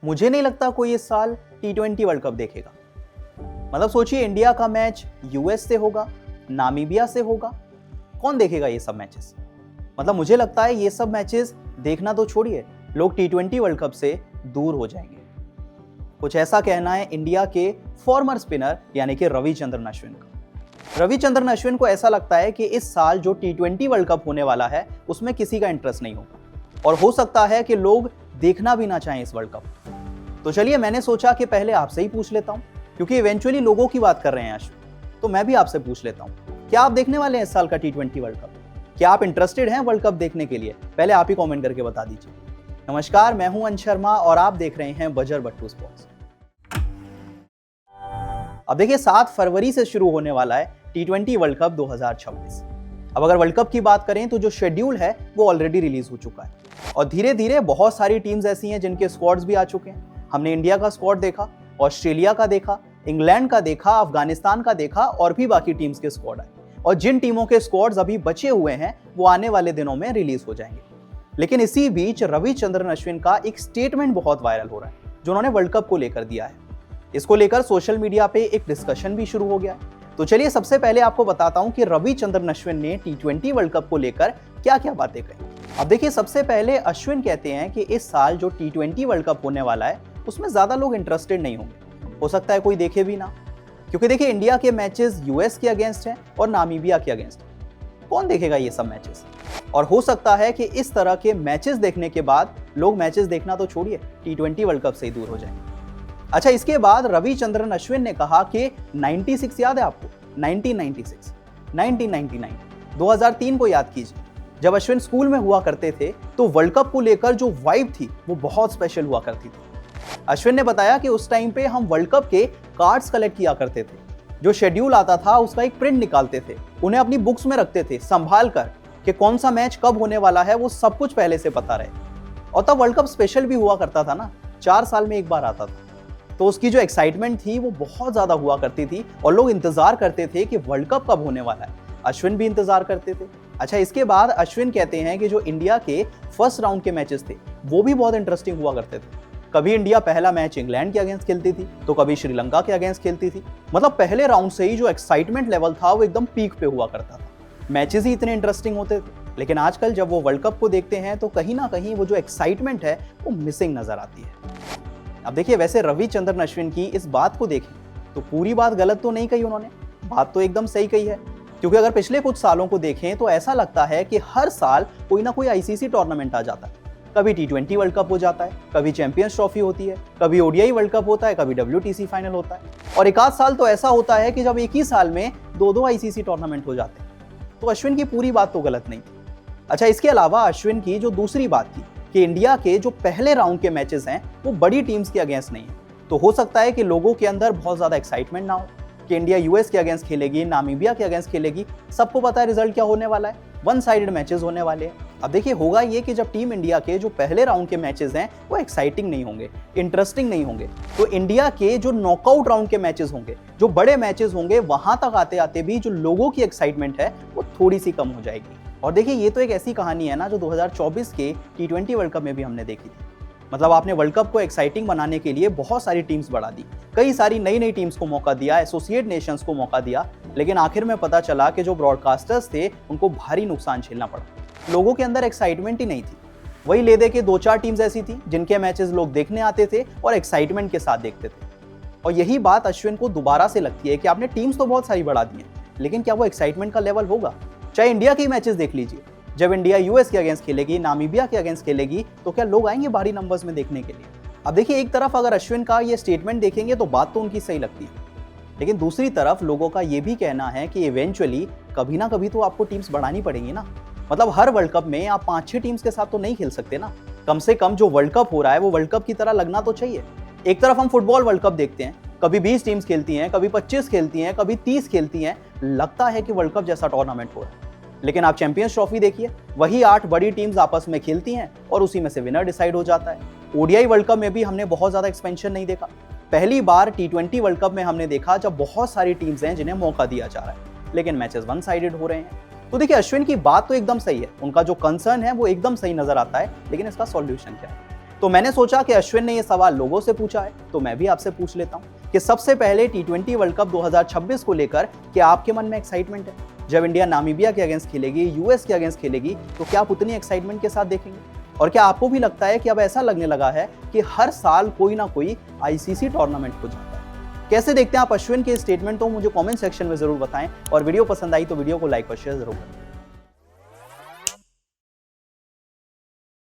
मुझे नहीं लगता कोई इस साल T20 वर्ल्ड कप देखेगा। मतलब सोचिए, इंडिया का मैच यूएस से होगा, नामीबिया से होगा, कौन देखेगा ये सब मैचेस? मतलब मुझे लगता है ये सब मैचेस देखना तो छोड़िए, लोग T20 वर्ल्ड कप से दूर हो जाएंगे। कुछ ऐसा कहना है इंडिया के फॉर्मर स्पिनर यानी कि रविचंद्रन अश्विन का। रविचंद्रन अश्विन को ऐसा लगता है कि इस साल जो T20 वर्ल्ड कप होने वाला है उसमें किसी का इंटरेस्ट नहीं होगा और हो सकता है कि लोग देखना भी ना चाहें इस वर्ल्ड कप। तो चलिए, मैंने सोचा कि पहले आपसे ही पूछ लेता हूं, क्योंकि इवेंचुअली लोगों की बात कर रहे हैं अश्विन, तो मैं भी आपसे पूछ लेता हूं, क्या आप देखने वाले हैं इस साल का T20 वर्ल्ड कप? क्या आप इंटरेस्टेड हैं वर्ल्ड कप देखने के लिए? पहले आप ही कमेंट करके बता दीजिए। नमस्कार, मैं हूं अंश शर्मा और आप देख रहे हैं बजर बट्टू स्पोर्ट्स। अब देखिए, 7 फरवरी से शुरू होने वाला है T20 वर्ल्ड कप 2026। अब अगर वर्ल्ड कप की बात करें तो जो शेड्यूल है वो ऑलरेडी रिलीज हो चुका है और धीरे धीरे बहुत सारी टीम्स ऐसी हैं जिनके स्क्वाड्स भी आ चुके हैं। हमने इंडिया का स्क्वाड देखा, ऑस्ट्रेलिया का देखा, इंग्लैंड का देखा, अफगानिस्तान का देखा और भी बाकी टीम्स के स्क्वाड आए। और जिन टीमों के स्क्वाड्स अभी बचे हुए हैं वो आने वाले दिनों में रिलीज हो जाएंगे। लेकिन इसी बीच रविचंद्रन अश्विन का एक स्टेटमेंट बहुत वायरल हो रहा है जो उन्होंने वर्ल्ड कप को लेकर दिया है। इसको लेकर सोशल मीडिया पे एक डिस्कशन भी शुरू हो गया है। तो चलिए, सबसे पहले आपको बताता हूं कि रविचंद्रन अश्विन ने T20 वर्ल्ड कप को लेकर क्या क्या बातें कही। अब देखिए, सबसे पहले अश्विन कहते हैं कि इस साल जो T20 वर्ल्ड कप होने वाला है उसमें ज्यादा लोग इंटरेस्टेड नहीं होंगे, हो सकता है कोई देखे भी ना, क्योंकि देखिए इंडिया के मैचेस यूएस के अगेंस्ट हैं और नामीबिया के अगेंस्ट। कौन देखेगा ये सब मैचेस? और हो सकता है कि इस तरह के मैचेस देखने के बाद लोग मैचेस देखना तो छोड़िए, T20 वर्ल्ड कप से ही दूर हो जाएंगे। अच्छा, इसके बाद रविचंद्रन अश्विन ने कहा कि 96 याद है आपको? 1996, 1999, 2003 को याद कीजिए। जब अश्विन स्कूल में हुआ करते थे तो वर्ल्ड कप को लेकर जो वाइब थी वो बहुत स्पेशल हुआ करती थी। अश्विन ने बताया कि उस टाइम पे हम वर्ल्ड कप के कार्ड्स कलेक्ट किया करते थे, जो शेड्यूल आता था उसका एक प्रिंट निकालते थे, उन्हें अपनी बुक्स में रखते थे संभाल कर कि कौन सा मैच कब होने वाला है वो सब कुछ पहले से पता रहे। और तब वर्ल्ड कप स्पेशल भी हुआ करता था ना, 4 साल में एक बार आता था, तो उसकी जो एक्साइटमेंट थी वो बहुत ज्यादा हुआ करती थी और लोग इंतजार करते थे कि वर्ल्ड कप कब होने वाला है। अश्विन भी इंतजार करते थे। अच्छा, इसके बाद अश्विन कहते हैं कि जो इंडिया के फर्स्ट राउंड के मैचेस थे वो भी बहुत इंटरेस्टिंग हुआ करते थे। कभी इंडिया पहला मैच इंग्लैंड के अगेंस्ट खेलती थी तो कभी श्रीलंका के अगेंस्ट खेलती थी। मतलब पहले राउंड से ही जो एक्साइटमेंट लेवल था वो एकदम पीक पे हुआ करता था, मैचेस ही इतने इंटरेस्टिंग होते थे। लेकिन आजकल जब वो वर्ल्ड कप को देखते हैं तो कहीं ना कहीं वो जो एक्साइटमेंट है वो मिसिंग नजर आती है। अब देखिए, वैसे रविचंद्रन अश्विन की इस बात को देखें तो पूरी बात गलत तो नहीं कही उन्होंने, बात तो एकदम सही कही है। क्योंकि अगर पिछले कुछ सालों को देखें तो ऐसा लगता है कि हर साल कोई ना कोई आईसीसी टूर्नामेंट आ जाता है। कभी T20 वर्ल्ड कप हो जाता है, कभी चैंपियंस ट्रॉफी होती है, कभी ODI वर्ल्ड कप होता है, कभी WTC फाइनल होता है। और एक आध साल तो ऐसा होता है कि जब एक ही साल में 2-2 आईसीसी टूर्नामेंट हो जाते हैं। तो अश्विन की पूरी बात तो गलत नहीं थी। अच्छा, इसके अलावा अश्विन की जो दूसरी बात थी कि इंडिया के जो पहले राउंड के मैचेस हैं वो बड़ी टीम्स के अगेंस्ट नहीं है, तो हो सकता है कि लोगों के अंदर बहुत ज्यादा एक्साइटमेंट ना हो कि इंडिया यूएस के अगेंस्ट खेलेगी, नामीबिया के अगेंस्ट खेलेगी। सबको पता है रिजल्ट क्या होने वाला है, 1 साइडेड मैचेस होने वाले हैं। अब देखिए, होगा ये कि जब टीम इंडिया के जो पहले राउंड के मैचेस हैं वो एक्साइटिंग नहीं होंगे, इंटरेस्टिंग नहीं होंगे, तो इंडिया के जो नॉकआउट राउंड के मैचेस होंगे, जो बड़े मैचेस होंगे, वहां तक आते आते भी जो लोगों की एक्साइटमेंट है वो थोड़ी सी कम हो जाएगी। और देखिए, ये तो एक ऐसी कहानी है ना जो 2024 के T20 वर्ल्ड कप में भी हमने देखी थी। मतलब आपने वर्ल्ड कप को एक्साइटिंग बनाने के लिए बहुत सारी टीम्स बढ़ा दी, कई सारी नई नई टीम्स को मौका दिया, एसोसिएट नेशंस को मौका दिया, लेकिन आखिर में पता चला कि जो ब्रॉडकास्टर्स थे उनको भारी नुकसान झेलना पड़ा। लोगों के अंदर एक्साइटमेंट ही नहीं थी। वही ले दे के 2-4 टीम्स ऐसी थी जिनके मैचेस लोग देखने आते थे और एक्साइटमेंट के साथ देखते थे। और यही बात अश्विन को दोबारा से लगती है कि आपने टीम्स तो बहुत सारी बढ़ा दी हैं, लेकिन क्या वो एक्साइटमेंट का लेवल होगा? चाहे इंडिया के मैचेस देख लीजिए, जब इंडिया यूएस के अगेंस्ट खेलेगी, नामीबिया के अगेंस्ट खेलेगी, तो क्या लोग आएंगे भारी नंबर्स में देखने के लिए? अब देखिए, एक तरफ अगर अश्विन का ये स्टेटमेंट देखेंगे तो बात तो उनकी सही लगती है, लेकिन दूसरी तरफ लोगों का ये भी कहना है कि इवेंचुअली कभी ना कभी तो आपको टीम्स बढ़ानी पड़ेंगी ना। मतलब हर वर्ल्ड कप में आप 5-6 टीम्स के साथ तो नहीं खेल सकते ना। कम से कम जो वर्ल्ड कप हो रहा है वो वर्ल्ड कप की तरह लगना तो चाहिए। एक तरफ हम फुटबॉल वर्ल्ड कप देखते हैं, कभी 20 टीम्स खेलती हैं, कभी 25 खेलती हैं, कभी 30 खेलती हैं, लगता है कि वर्ल्ड कप जैसा टूर्नामेंट हो रहा है। लेकिन आप चैंपियंस ट्रॉफी देखिए, वही 8 बड़ी टीम्स आपस में खेलती हैं और उसी में से विनर डिसाइड हो जाता है। ODI वर्ल्ड कप में भी हमने बहुत ज्यादा एक्सपेंशन नहीं देखा। पहली बार T20 वर्ल्ड कप में हमने देखा जब बहुत सारी टीम्स हैं जिन्हें मौका दिया जा रहा है, लेकिन मैचेस 1 साइडेड हो रहे हैं। तो देखिए, अश्विन की बात तो एकदम सही है, उनका जो कंसर्न है वो एकदम सही नजर आता है, लेकिन इसका सॉल्यूशन क्या है? तो मैंने सोचा कि अश्विन ने ये सवाल लोगों से पूछा है तो मैं भी आपसे पूछ लेता हूं कि सबसे पहले टी20 वर्ल्ड कप 2026 को लेकर क्या आपके मन में एक्साइटमेंट है? जब इंडिया नामीबिया के अगेंस्ट खेलेगी, यूएस के अगेंस्ट खेलेगी, तो क्या आप उतनी एक्साइटमेंट के साथ देखेंगे? और क्या आपको भी लगता है कि अब ऐसा लगने लगा है कि हर साल कोई ना कोई आईसीसी टूर्नामेंट हो जाता है? कैसे देखते हैं आप अश्विन के स्टेटमेंट? तो मुझे कमेंट सेक्शन में जरूर बताएं और वीडियो पसंद आई तो वीडियो को लाइक और शेयर जरूर करें।